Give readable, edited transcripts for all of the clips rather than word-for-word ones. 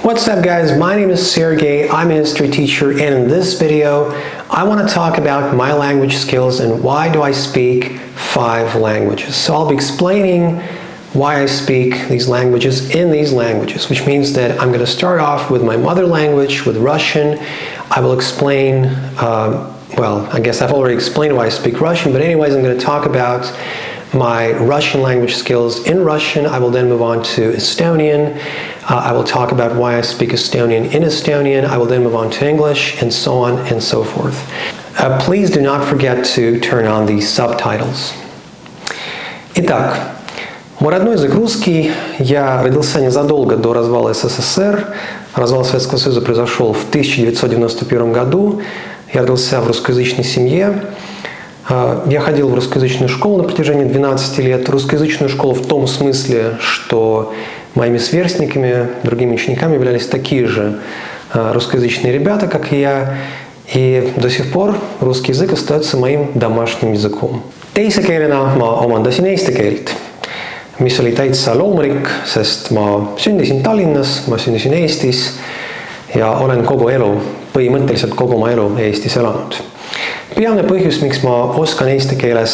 What's up guys, my name is Sergey, I'm a history teacher, and in this video I want to talk about my language skills and why do I speak 5 languages. So I'll be explaining why I speak these languages in these languages, which means that I'm going to start off with my mother language, with Russian. I will explain, well, I guess I've already explained why I speak Russian, but anyways, I'm going to talk about my Russian language skills in Russian. I will then move on to Estonian. I will talk about why I speak Estonian in Estonian. I will then move on to English, and so on and so forth. Please do not forget to turn on the subtitles. Итак, мой родной язык русский. Я родился незадолго до развала СССР. Развал Советского Союза произошел в 1991 году. Я родился в русскоязычной семье. Я ходил в русскоязычную школу на протяжении 12 лет. Русскоязычную школу в том смысле, что моими сверстниками, другими учениками являлись такие же русскоязычные ребята, как и я. И до сих пор русский язык остается моим домашним языком. Teise keelena ma omandasin eesti keelt, mis oli täitsa loomulik, sest ma sündisin Tallinnas, ma sündisin Eestis ja olen kogu elu, põhimõtteliselt kogu oma elu Eestis elanud. Peamine põhjus, miks ma oskan eesti keeles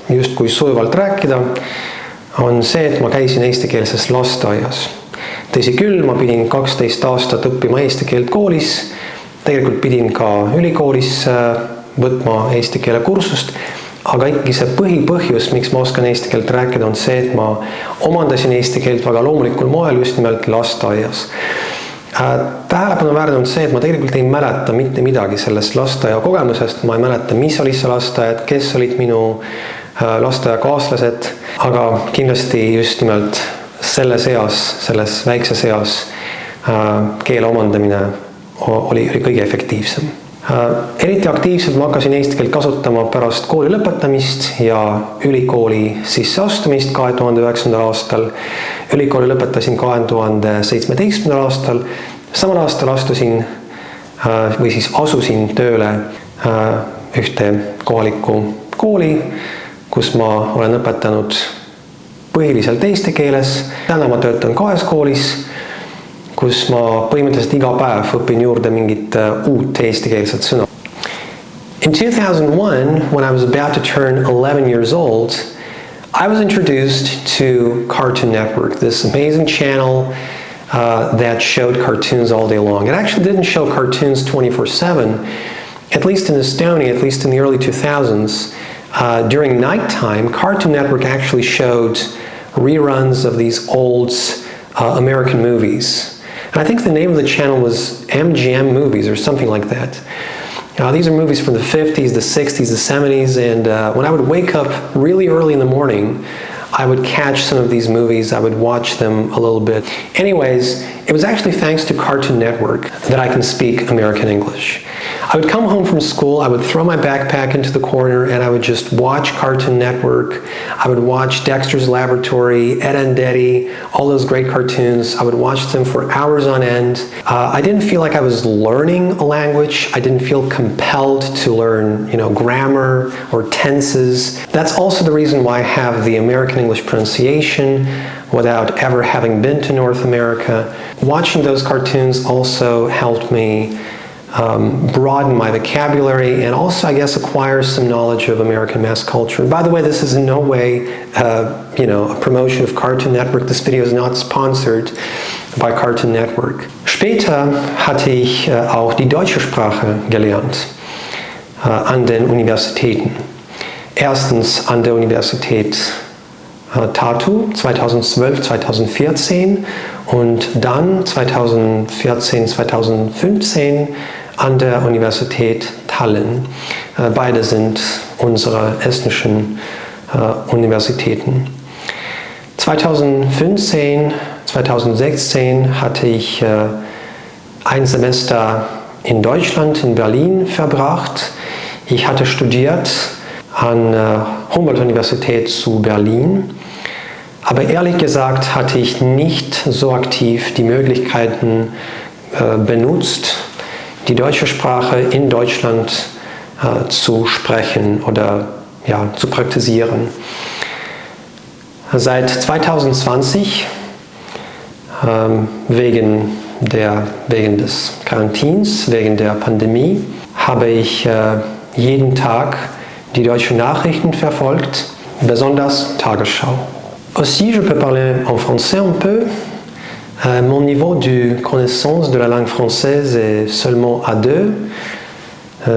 justkui sujuvalt rääkida, on see, et ma käisin eestikeelses lasteaias. Tõsi küll, ma pidin 12 aastat õppima eesti keelt koolis, tegelikult pidin ka ülikoolis võtma eesti keele kursust, aga ikkagi see põhipõhjus, miks ma oskan eesti keelt rääkida, on see, et ma omandasin eesti keelt väga loomulikul moel just nimelt lasteaias. Tähelepanuväärne on see, et ma tegelikult ei mäleta mitte midagi sellest lasteaia kogemusest, ma ei mäleta, mis oli see lasteaed, kes olid minu lasteaiakaaslased, aga kindlasti just nimelt selles väikses eas keele omandamine oli kõige efektiivsem. Eriti aktiivselt ma hakkasin eesti keelt kasutama pärast kooli lõpetamist ja ülikooli sisseastumist 2009. aastal. Ülikooli lõpetasin 2017. aastal. Samal aastal asusin tööle ühte kohalikku kooli, kus ma olen õpetanud põhiliselt eesti keeles. Täna ma töötan 2 koolis, kus ma põhimõtteliselt iga päev õpin juurde mingit uut eestikeelset sõna. In 2001, when I was about to turn 11 years old, I was introduced to Cartoon Network, this amazing channel that showed cartoons all day long. It actually didn't show cartoons 24/7, at least in Estonia, at least in the early 2000s. During nighttime, Cartoon Network actually showed reruns of these old American movies. And I think the name of the channel was MGM Movies or something like that. These are movies from the 50s, the 60s, the 70s, and when I would wake up really early in the morning, I would catch some of these movies, I would watch them a little bit. Anyways, it was actually thanks to Cartoon Network that I can speak American English. I would come home from school, I would throw my backpack into the corner and I would just watch Cartoon Network. I would watch Dexter's Laboratory, Ed and Eddie, all those great cartoons. I would watch them for hours on end. I didn't feel like I was learning a language. I didn't feel compelled to learn, grammar or tenses. That's also the reason why I have the American English pronunciation without ever having been to North America. Watching those cartoons also helped me broaden my vocabulary and also, I guess, acquire some knowledge of American mass culture. And by the way, this is in no way, a promotion of Cartoon Network. This video is not sponsored by Cartoon Network. Später hatte ich auch die deutsche Sprache gelernt an den Universitäten. Erstens an der Universität Tartu 2012, 2014 und dann 2014, 2015 an der Universität Tallinn. Beide sind unsere estnischen Universitäten. 2015, 2016 hatte ich ein Semester in Deutschland, in Berlin verbracht. Ich hatte studiert an der Humboldt-Universität zu Berlin. Aber ehrlich gesagt hatte ich nicht so aktiv die Möglichkeiten benutzt, die deutsche Sprache in Deutschland zu sprechen oder zu praktizieren. Seit 2020 wegen wegen des Quarantäns, wegen der Pandemie, habe ich jeden Tag die deutschen Nachrichten verfolgt, besonders Tagesschau. Aussi, je peux parler en français un peu. Mon niveau de connaissance de la langue française est seulement A2.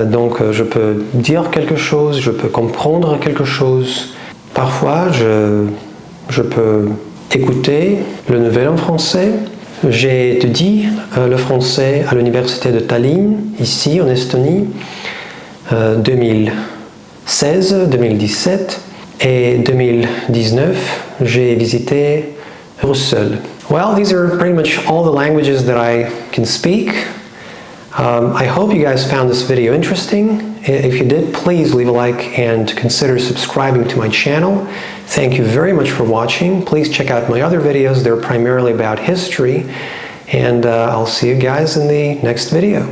Donc je peux dire quelque chose, je peux comprendre quelque chose. Parfois, je peux écouter le nouvel en français. J'ai étudié le français à l'université de Tallinn, ici en Estonie, 2016, 2017 et 2019. J'ai visité Bruxelles. Well, these are pretty much all the languages that I can speak. I hope you guys found this video interesting. If you did, please leave a like and consider subscribing to my channel. Thank you very much for watching. Please check out my other videos. They're primarily about history. And I'll see you guys in the next video.